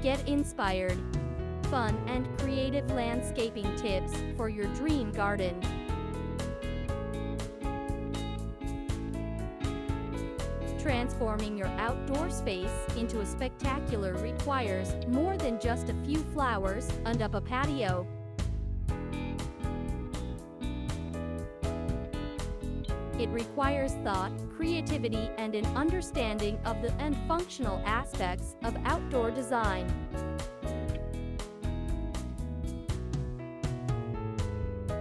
Get inspired. Fun and creative landscaping tips for your dream garden. Transforming your outdoor space into a spectacular requires more than just a few flowers and up a patio. It requires thought, creativity, and an understanding of the and functional aspects of outdoor design.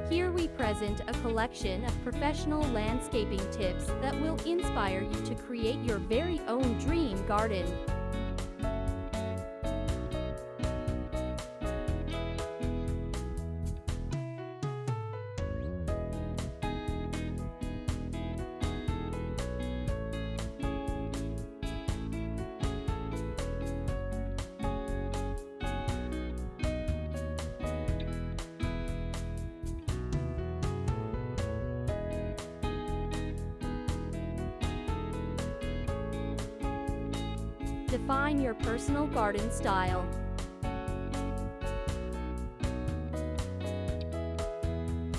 Here we present a collection of professional landscaping tips that will inspire you to create your very own dream garden. Define your personal garden style.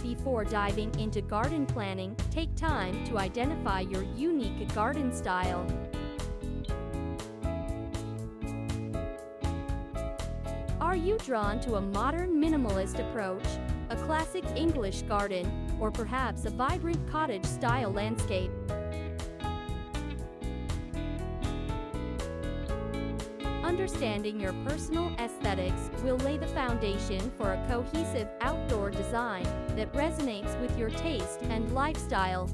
Before diving into garden planning, take time to identify your unique garden style. Are you drawn to a modern minimalist approach, a classic English garden, or perhaps a vibrant cottage-style landscape? Understanding your personal aesthetics will lay the foundation for a cohesive outdoor design that resonates with your taste and lifestyle.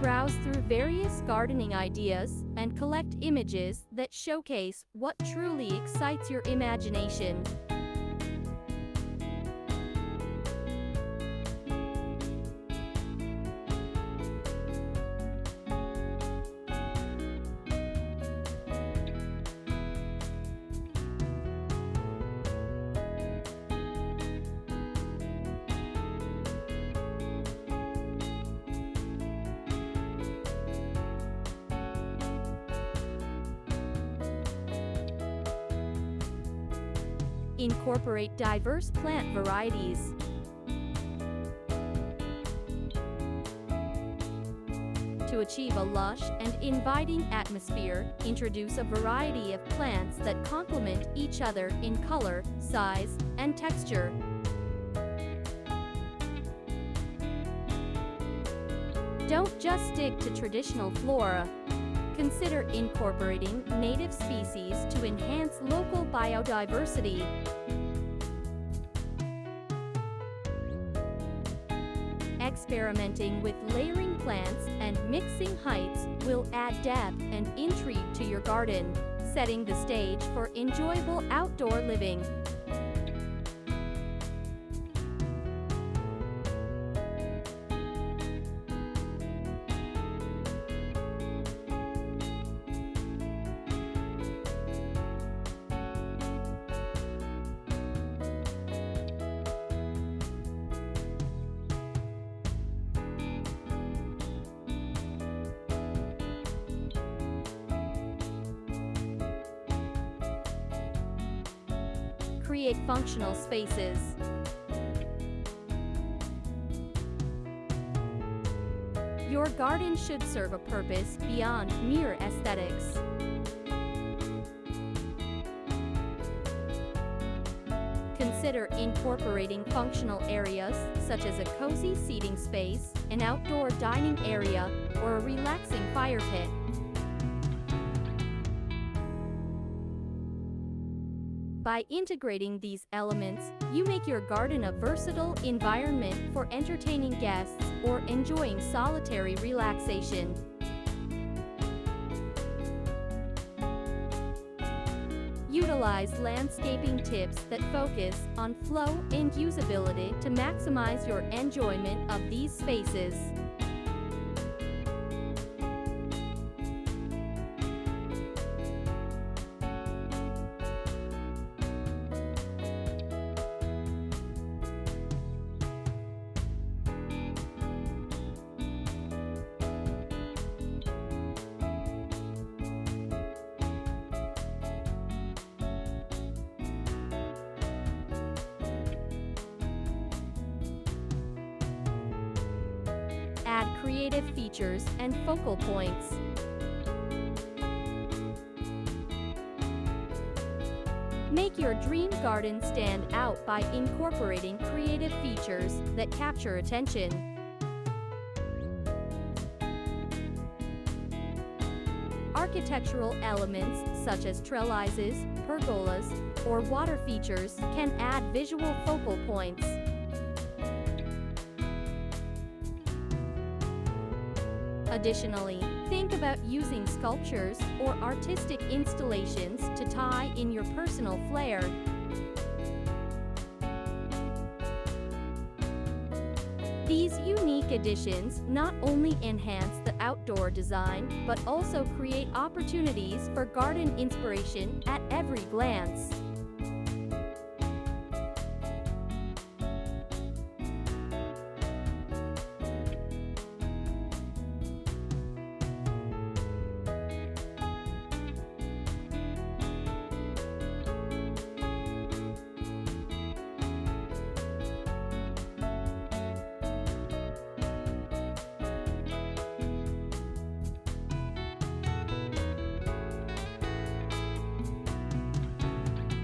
Browse through various gardening ideas and collect images that showcase what truly excites your imagination. Incorporate diverse plant varieties. To achieve a lush and inviting atmosphere, introduce a variety of plants that complement each other in color, size, and texture. Don't just stick to traditional flora. Consider incorporating native species to enhance local biodiversity. Experimenting with layering plants and mixing heights will add depth and intrigue to your garden, setting the stage for enjoyable outdoor living. Create functional spaces. Your garden should serve a purpose beyond mere aesthetics. Consider incorporating functional areas such as a cozy seating space, an outdoor dining area, or a relaxing fire pit. By integrating these elements, you make your garden a versatile environment for entertaining guests or enjoying solitary relaxation. Utilize landscaping tips that focus on flow and usability to maximize your enjoyment of these spaces. add creative features and focal points. Make your dream garden stand out by incorporating creative features that capture attention. Architectural elements such as trellises, pergolas, or water features can add visual focal points. Additionally, think about using sculptures or artistic installations to tie in your personal flair. These unique additions not only enhance the outdoor design, but also create opportunities for garden inspiration at every glance.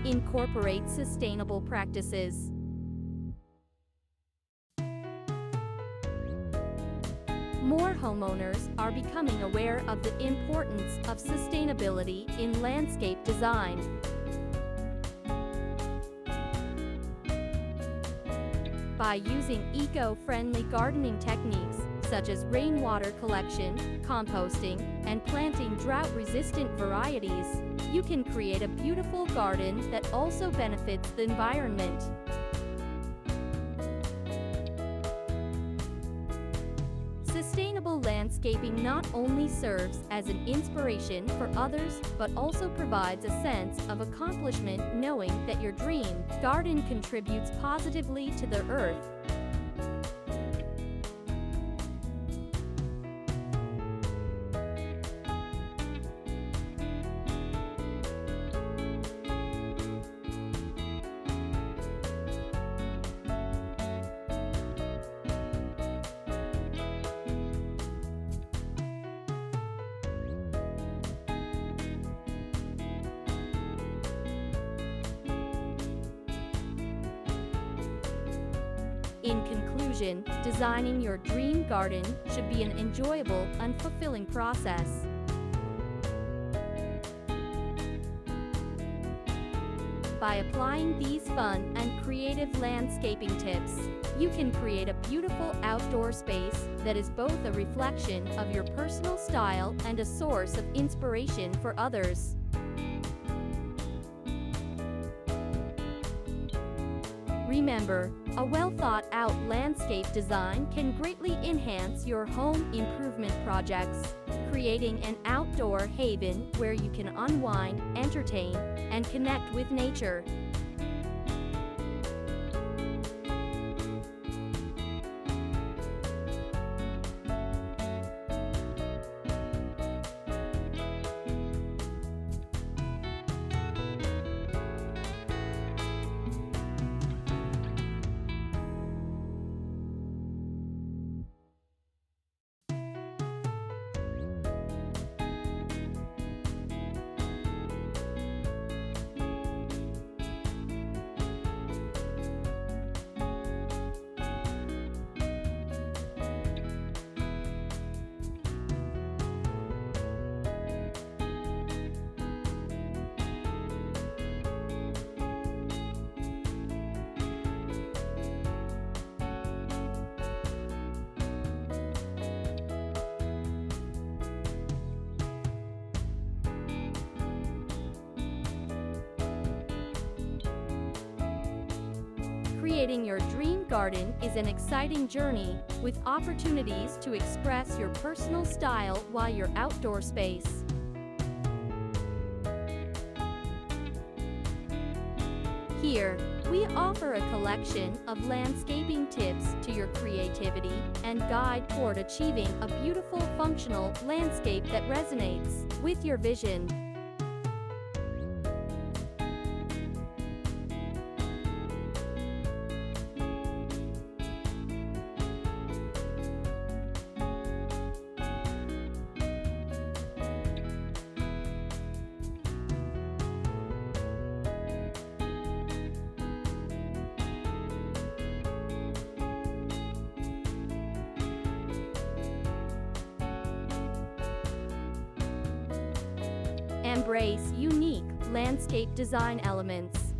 Incorporate sustainable practices. More homeowners are becoming aware of the importance of sustainability in landscape design. By using eco-friendly gardening techniques such as rainwater collection, composting, and planting drought-resistant varieties, you can create a beautiful garden that also benefits the environment. Sustainable landscaping not only serves as an inspiration for others, but also provides a sense of accomplishment knowing that your dream garden contributes positively to the earth. In conclusion, designing your dream garden should be an enjoyable and fulfilling process. By applying these fun and creative landscaping tips, you can create a beautiful outdoor space that is both a reflection of your personal style and a source of inspiration for others. Remember, a well-thought-out landscape design can greatly enhance your home improvement projects, creating an outdoor haven where you can unwind, entertain, and connect with nature. Creating your dream garden is an exciting journey, with opportunities to express your personal style while your outdoor space. Here, we offer a collection of landscaping tips to your creativity and guide toward achieving a beautiful, functional landscape that resonates with your vision. embrace unique landscape design elements.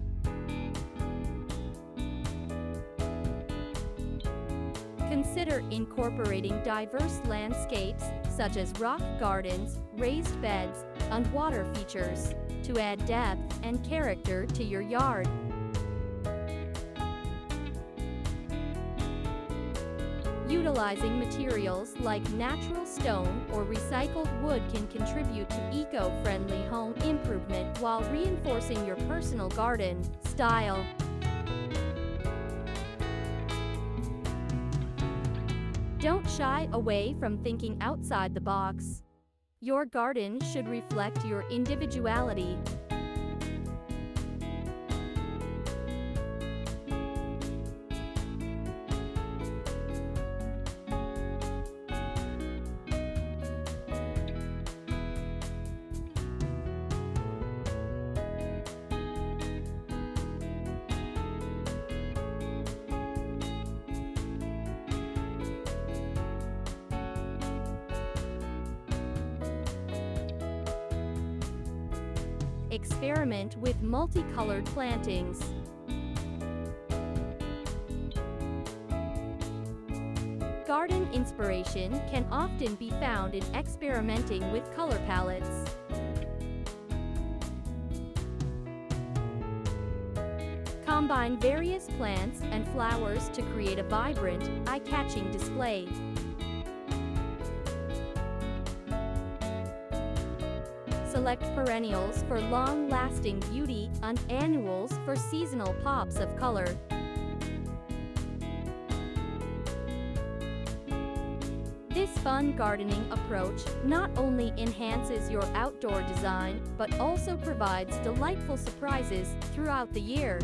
Consider incorporating diverse landscapes, such as rock gardens, raised beds, and water features, to add depth and character to your yard. Utilizing materials like natural stone or recycled wood can contribute to eco-friendly home improvement while reinforcing your personal garden style. Don't shy away from thinking outside the box. Your garden should reflect your individuality. Experiment with multicolored plantings. Garden inspiration can often be found in experimenting with color palettes. Combine various plants and flowers to create a vibrant, eye-catching display. Select perennials for long-lasting beauty and annuals for seasonal pops of color. This fun gardening approach not only enhances your outdoor design, but also provides delightful surprises throughout the year.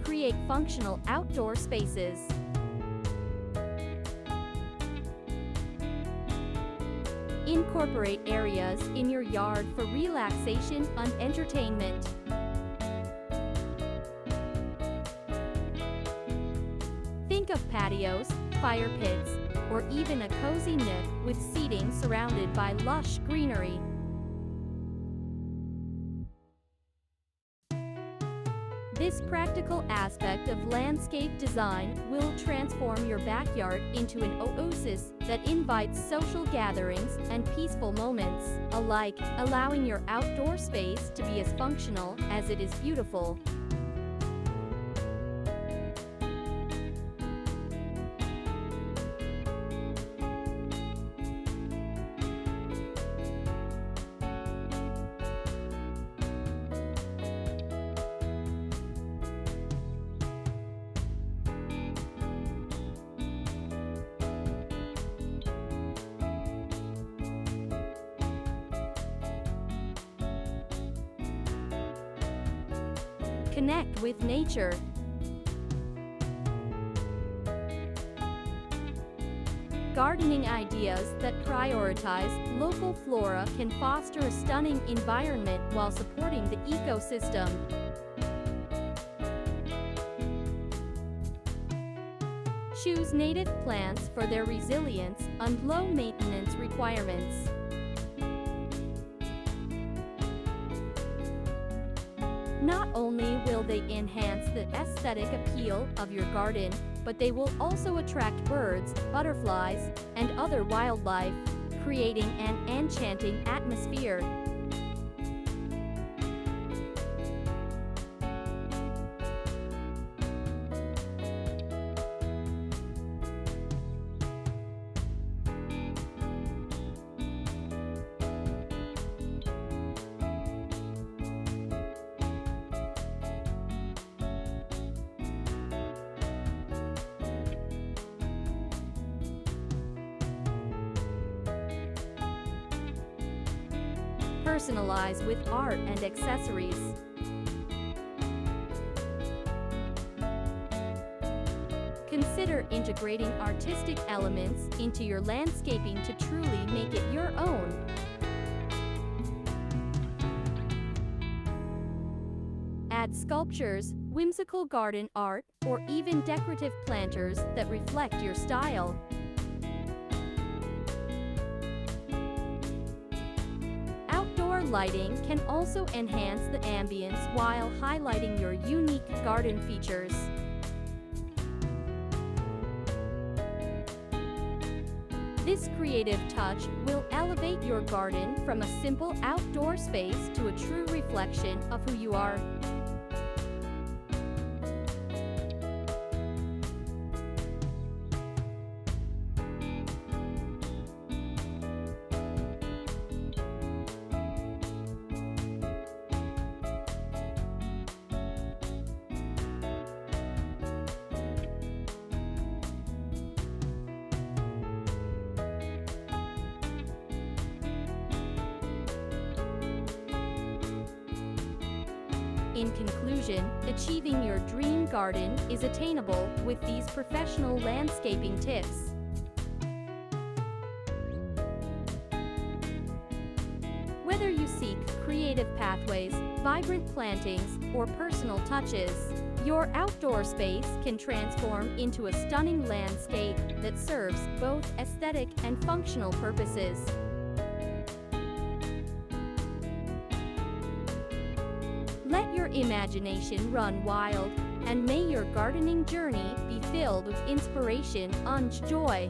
Create functional outdoor spaces. Incorporate areas in your yard for relaxation and entertainment. Think of patios, fire pits, or even a cozy nook with seating surrounded by lush greenery. This practical aspect of landscape design will transform your backyard into an oasis that invites social gatherings and peaceful moments alike, allowing your outdoor space to be as functional as it is beautiful. Connect with nature. Gardening ideas that prioritize local flora can foster a stunning environment while supporting the ecosystem. Choose native plants for their resilience and low maintenance requirements. Not only will they enhance the aesthetic appeal of your garden, but they will also attract birds, butterflies, and other wildlife, creating an enchanting atmosphere. Personalize with art and accessories. Consider integrating artistic elements into your landscaping to truly make it your own. Add sculptures, whimsical garden art, or even decorative planters that reflect your style. Outdoor lighting can also enhance the ambience while highlighting your unique garden features. This creative touch will elevate your garden from a simple outdoor space to a true reflection of who you are. In conclusion, achieving your dream garden is attainable with these professional landscaping tips. Whether you seek creative pathways, vibrant plantings, or personal touches, your outdoor space can transform into a stunning landscape that serves both aesthetic and functional purposes. Let your imagination run wild, and may your gardening journey be filled with inspiration and joy.